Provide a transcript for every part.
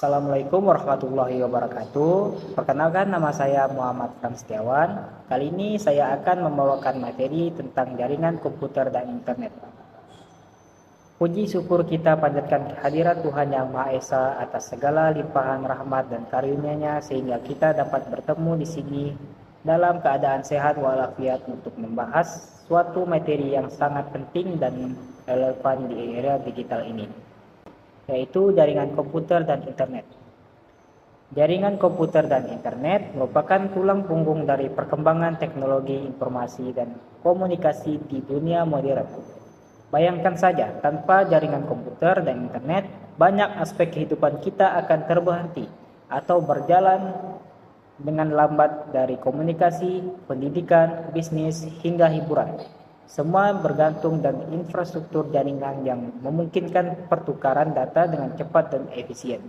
Assalamualaikum warahmatullahi wabarakatuh. Perkenalkan, nama saya Muhammad Fran Setiawan. Kali ini saya akan membawakan materi tentang jaringan komputer dan internet. Puji syukur kita panjatkan kehadirat Tuhan Yang Maha Esa atas segala limpahan rahmat dan karunia-Nya sehingga kita dapat bertemu di sini dalam keadaan sehat walafiat untuk membahas suatu materi yang sangat penting dan relevan di era digital ini, yaitu jaringan komputer dan internet. Jaringan komputer dan internet merupakan tulang punggung dari perkembangan teknologi informasi dan komunikasi di dunia modern. Bayangkan saja, tanpa jaringan komputer dan internet, banyak aspek kehidupan kita akan terhenti atau berjalan dengan lambat, dari komunikasi, pendidikan, bisnis, hingga hiburan. Semua bergantung dengan infrastruktur jaringan yang memungkinkan pertukaran data dengan cepat dan efisien.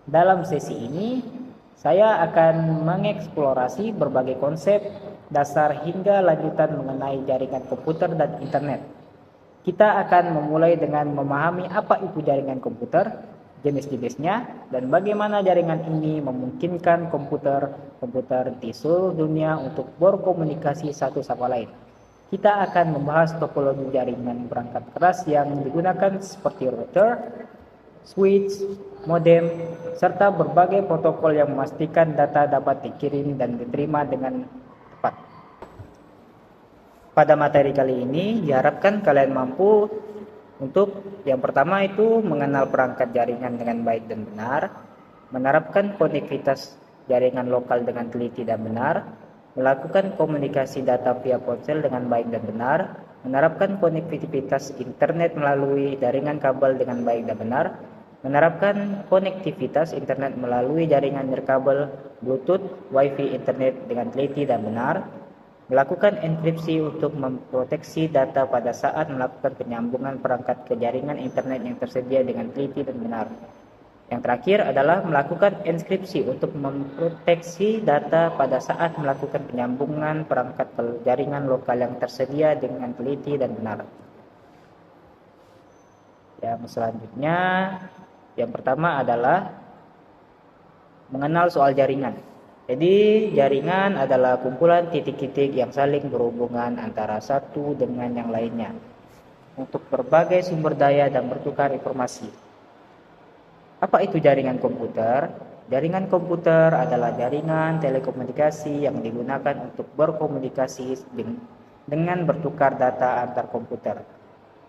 Dalam sesi ini, saya akan mengeksplorasi berbagai konsep dasar hingga lanjutan mengenai jaringan komputer dan internet. Kita akan memulai dengan memahami apa itu jaringan komputer, jenis-jenisnya, dan bagaimana jaringan ini memungkinkan komputer di seluruh dunia untuk berkomunikasi satu sama lain. Kita akan membahas topologi jaringan perangkat keras yang digunakan seperti router, switch, modem, serta berbagai protokol yang memastikan data dapat dikirim dan diterima dengan tepat. Pada materi kali ini diharapkan kalian mampu untuk yang pertama itu mengenal perangkat jaringan dengan baik dan benar, menerapkan konektivitas jaringan lokal dengan teliti dan benar, melakukan komunikasi data via ponsel dengan baik dan benar, menerapkan konektivitas internet melalui jaringan kabel dengan baik dan benar, menerapkan konektivitas internet melalui jaringan nirkabel, Bluetooth, Wi-Fi internet dengan teliti dan benar, melakukan enkripsi untuk memproteksi data pada saat melakukan penyambungan perangkat ke jaringan internet yang tersedia dengan teliti dan benar. Yang terakhir adalah melakukan enkripsi untuk memproteksi data pada saat melakukan penyambungan perangkat ke jaringan lokal yang tersedia dengan teliti dan benar. Yang selanjutnya, yang pertama adalah mengenal soal jaringan. Jadi jaringan adalah kumpulan titik-titik yang saling berhubungan antara satu dengan yang lainnya untuk berbagai sumber daya dan bertukar informasi. Apa itu jaringan komputer? Jaringan komputer adalah jaringan telekomunikasi yang digunakan untuk berkomunikasi dengan bertukar data antar komputer.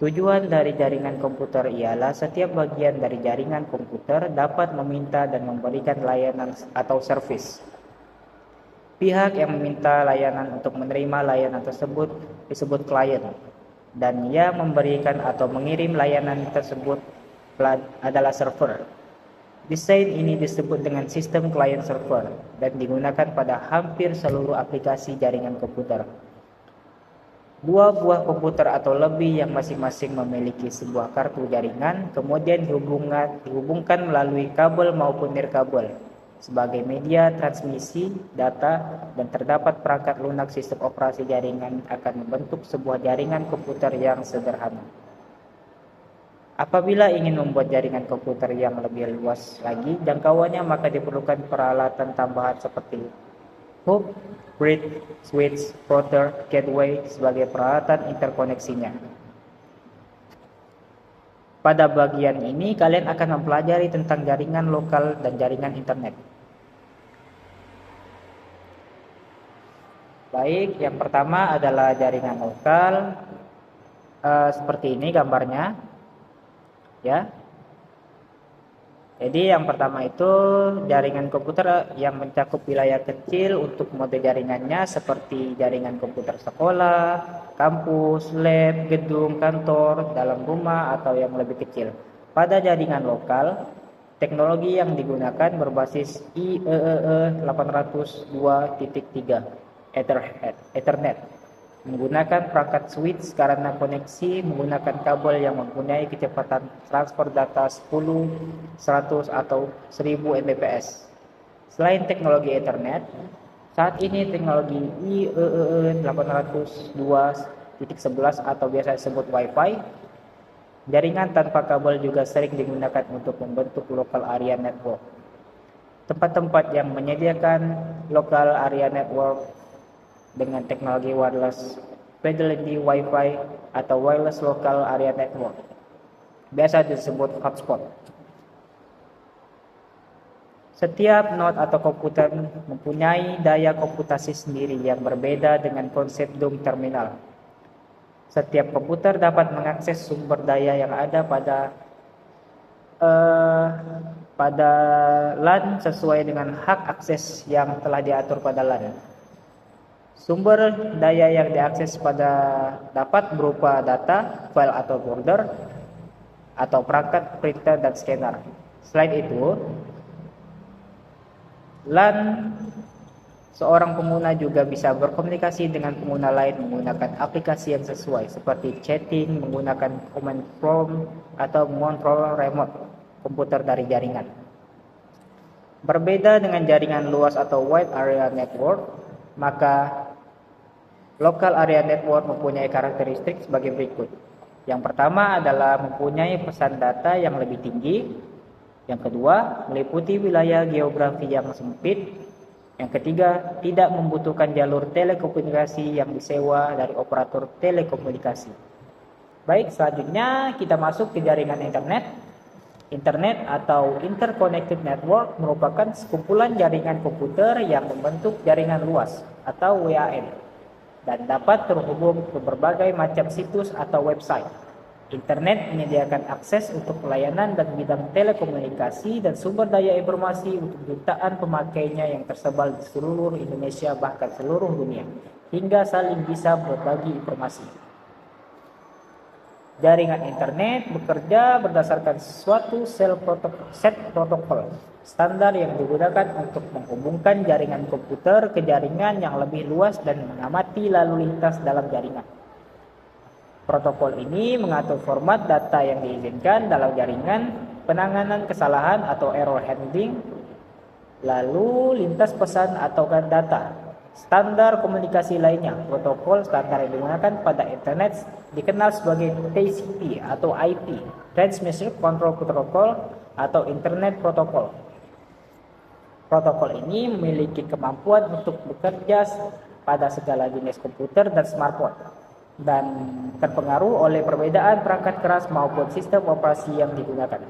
Tujuan dari jaringan komputer ialah setiap bagian dari jaringan komputer dapat meminta dan memberikan layanan atau servis. Pihak yang meminta layanan untuk menerima layanan tersebut disebut klien, dan yang memberikan atau mengirim layanan tersebut adalah server. Desain ini disebut dengan sistem client server dan digunakan pada hampir seluruh aplikasi jaringan komputer. Dua buah komputer atau lebih yang masing-masing memiliki sebuah kartu jaringan kemudian dihubungkan melalui kabel maupun nirkabel sebagai media transmisi data, dan terdapat perangkat lunak sistem operasi jaringan akan membentuk sebuah jaringan komputer yang sederhana. Apabila ingin membuat jaringan komputer yang lebih luas lagi jangkauannya, maka diperlukan peralatan tambahan seperti hub, bridge, switch, router, gateway sebagai peralatan interkoneksinya. Pada bagian ini kalian akan mempelajari tentang jaringan lokal dan jaringan internet. Baik, yang pertama adalah jaringan lokal. Seperti ini gambarnya, ya. Jadi yang pertama itu jaringan komputer yang mencakup wilayah kecil untuk mode jaringannya seperti jaringan komputer sekolah, kampus, lab, gedung, kantor, dalam rumah atau yang lebih kecil. Pada jaringan lokal, teknologi yang digunakan berbasis IEEE 802.3 Ethernet, menggunakan perangkat switch karena koneksi menggunakan kabel yang mempunyai kecepatan transfer data 10, 100 atau 1000 Mbps. Selain teknologi Ethernet, saat ini teknologi IEEE 802.11 atau biasa disebut Wi-Fi Jaringan tanpa kabel juga sering digunakan untuk membentuk local area network. Tempat-tempat yang menyediakan local area network dengan teknologi wireless fidelity Wi-Fi atau wireless local area network biasa disebut hotspot. Setiap node atau komputer mempunyai daya komputasi sendiri yang berbeda dengan konsep DOM terminal. Setiap komputer dapat mengakses sumber daya yang ada pada LAN sesuai dengan hak akses yang telah diatur pada LAN. Sumber daya yang diakses dapat berupa data, file atau folder, atau perangkat printer dan scanner. Selain itu, LAN seorang pengguna juga bisa berkomunikasi dengan pengguna lain menggunakan aplikasi yang sesuai seperti chatting menggunakan command prompt atau mengontrol remote komputer dari jaringan. Berbeda dengan jaringan luas atau wide area network, maka local area network mempunyai karakteristik sebagai berikut. Yang pertama adalah mempunyai pesan data yang lebih tinggi. Yang kedua, meliputi wilayah geografi yang sempit. Yang ketiga, tidak membutuhkan jalur telekomunikasi yang disewa dari operator telekomunikasi. Baik, selanjutnya kita masuk ke jaringan internet. Internet atau Interconnected Network merupakan sekumpulan jaringan komputer yang membentuk jaringan luas atau WAN dan dapat terhubung ke berbagai macam situs atau website. Internet menyediakan akses untuk pelayanan dan bidang telekomunikasi dan sumber daya informasi untuk jutaan pemakainya yang tersebar di seluruh Indonesia bahkan seluruh dunia, hingga saling bisa berbagi informasi. Jaringan internet bekerja berdasarkan suatu set protokol standar yang digunakan untuk menghubungkan jaringan komputer ke jaringan yang lebih luas dan mengamati lalu lintas dalam jaringan. Protokol ini mengatur format data yang diizinkan dalam jaringan, penanganan kesalahan atau error handling, lalu lintas pesan atau data. Standar komunikasi lainnya, protokol standar yang digunakan pada internet dikenal sebagai TCP atau IP, Transmission Control Protocol atau Internet Protocol. Protokol ini memiliki kemampuan untuk bekerja pada segala jenis komputer dan smartphone, dan terpengaruh oleh perbedaan perangkat keras maupun sistem operasi yang digunakan.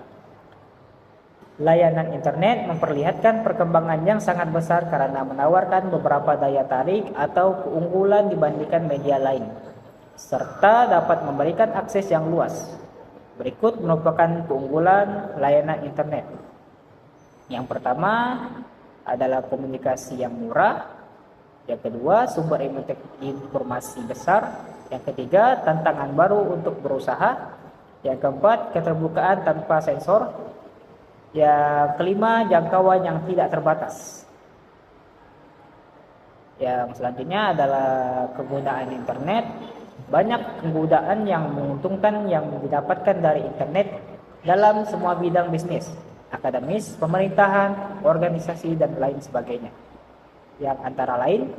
Layanan internet memperlihatkan perkembangan yang sangat besar karena menawarkan beberapa daya tarik atau keunggulan dibandingkan media lain, serta dapat memberikan akses yang luas. Berikut merupakan keunggulan layanan internet. Yang pertama adalah komunikasi yang murah. Yang kedua, sumber informasi besar. Yang ketiga, tantangan baru untuk berusaha. Yang keempat, keterbukaan tanpa sensor. Yang kelima, jangkauan yang tidak terbatas. Yang selanjutnya adalah kegunaan internet. Banyak kegunaan yang menguntungkan yang didapatkan dari internet dalam semua bidang bisnis, akademis, pemerintahan, organisasi, dan lain sebagainya. Yang antara lain,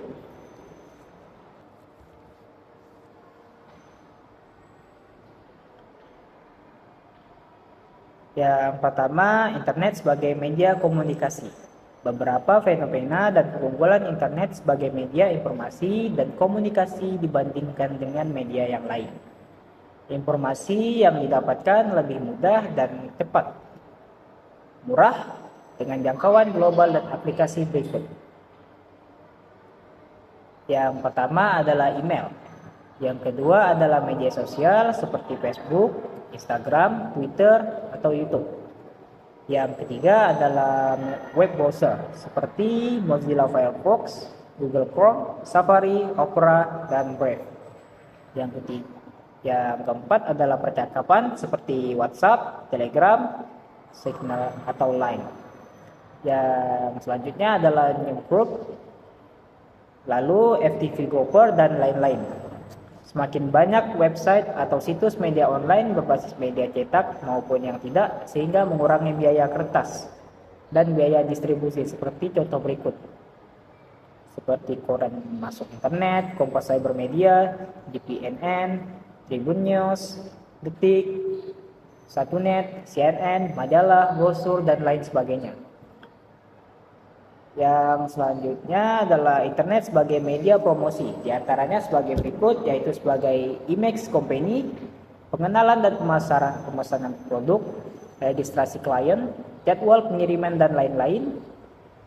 yang pertama, internet sebagai media komunikasi. Beberapa fenomena dan keunggulan internet sebagai media informasi dan komunikasi dibandingkan dengan media yang lain. Informasi yang didapatkan lebih mudah dan cepat, murah, dengan jangkauan global dan aplikasi berikut. Yang pertama adalah email. Yang kedua adalah media sosial seperti Facebook, Instagram, Twitter, atau YouTube. Yang ketiga adalah web browser seperti Mozilla Firefox, Google Chrome, Safari, Opera, dan Brave. Yang keempat adalah percakapan seperti WhatsApp, Telegram, Signal, atau Line. Yang selanjutnya adalah newsgroup, lalu FTV Gopher, dan lain-lain. Semakin banyak website atau situs media online berbasis media cetak maupun yang tidak, sehingga mengurangi biaya kertas dan biaya distribusi seperti contoh berikut. Seperti koran masuk internet, Kompas Cybermedia, GPNN, Tribun News, Detik, Satunet, CNN, majalah, brosur, dan lain sebagainya. Yang selanjutnya adalah internet sebagai media promosi, di antaranya sebagai berikut, yaitu sebagai image company, pengenalan dan pemesanan produk, registrasi klien, jadwal pengiriman, dan lain-lain.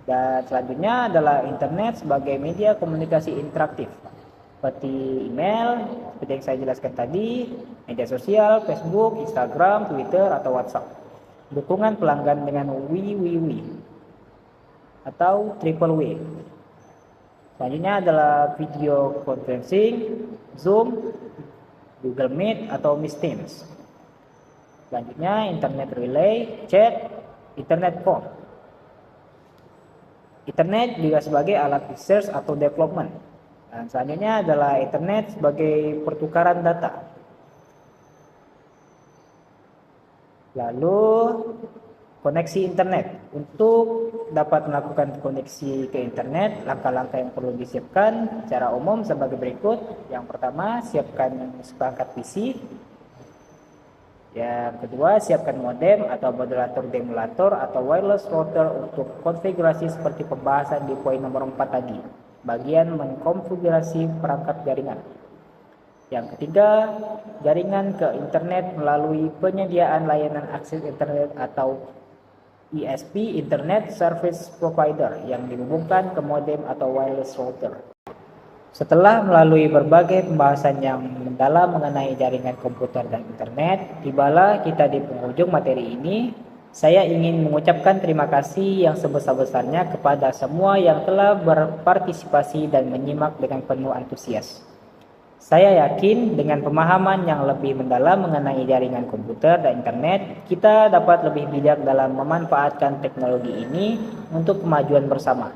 Dan selanjutnya adalah internet sebagai media komunikasi interaktif, seperti email, seperti yang saya jelaskan tadi, media sosial, Facebook, Instagram, Twitter, atau WhatsApp. Dukungan pelanggan dengan WWW atau triple W. Selanjutnya adalah video conferencing, Zoom, Google Meet, atau Meet Teams. Selanjutnya internet relay, chat, internet phone. Internet juga sebagai alat research atau development. Dan selanjutnya adalah internet sebagai pertukaran data. Lalu koneksi internet. Untuk dapat melakukan koneksi ke internet, langkah-langkah yang perlu disiapkan secara umum sebagai berikut. Yang pertama, siapkan seperangkat PC. Yang kedua, siapkan modem atau modulator demulator atau wireless router untuk konfigurasi seperti pembahasan di poin nomor 4 tadi, bagian mengkonfigurasi perangkat jaringan. Yang ketiga, jaringan ke internet melalui penyediaan layanan akses internet atau ISP, Internet Service Provider, yang dihubungkan ke modem atau wireless router. Setelah melalui berbagai pembahasan yang mendalam mengenai jaringan komputer dan internet, tibalah kita di penghujung materi ini. Saya ingin mengucapkan terima kasih yang sebesar-besarnya kepada semua yang telah berpartisipasi dan menyimak dengan penuh antusias. Saya yakin dengan pemahaman yang lebih mendalam mengenai jaringan komputer dan internet, kita dapat lebih bijak dalam memanfaatkan teknologi ini untuk kemajuan bersama.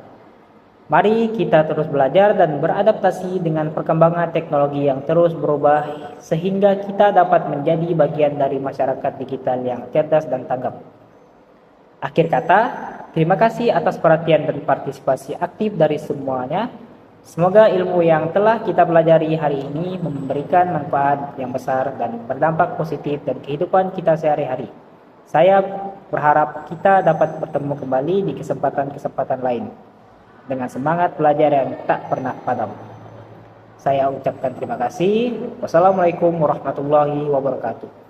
Mari kita terus belajar dan beradaptasi dengan perkembangan teknologi yang terus berubah sehingga kita dapat menjadi bagian dari masyarakat digital yang cerdas dan tanggap. Akhir kata, terima kasih atas perhatian dan partisipasi aktif dari semuanya. Semoga ilmu yang telah kita pelajari hari ini memberikan manfaat yang besar dan berdampak positif dan kehidupan kita sehari-hari. Saya berharap kita dapat bertemu kembali di kesempatan-kesempatan lain dengan semangat belajar yang tak pernah padam. Saya ucapkan terima kasih. Wassalamualaikum warahmatullahi wabarakatuh.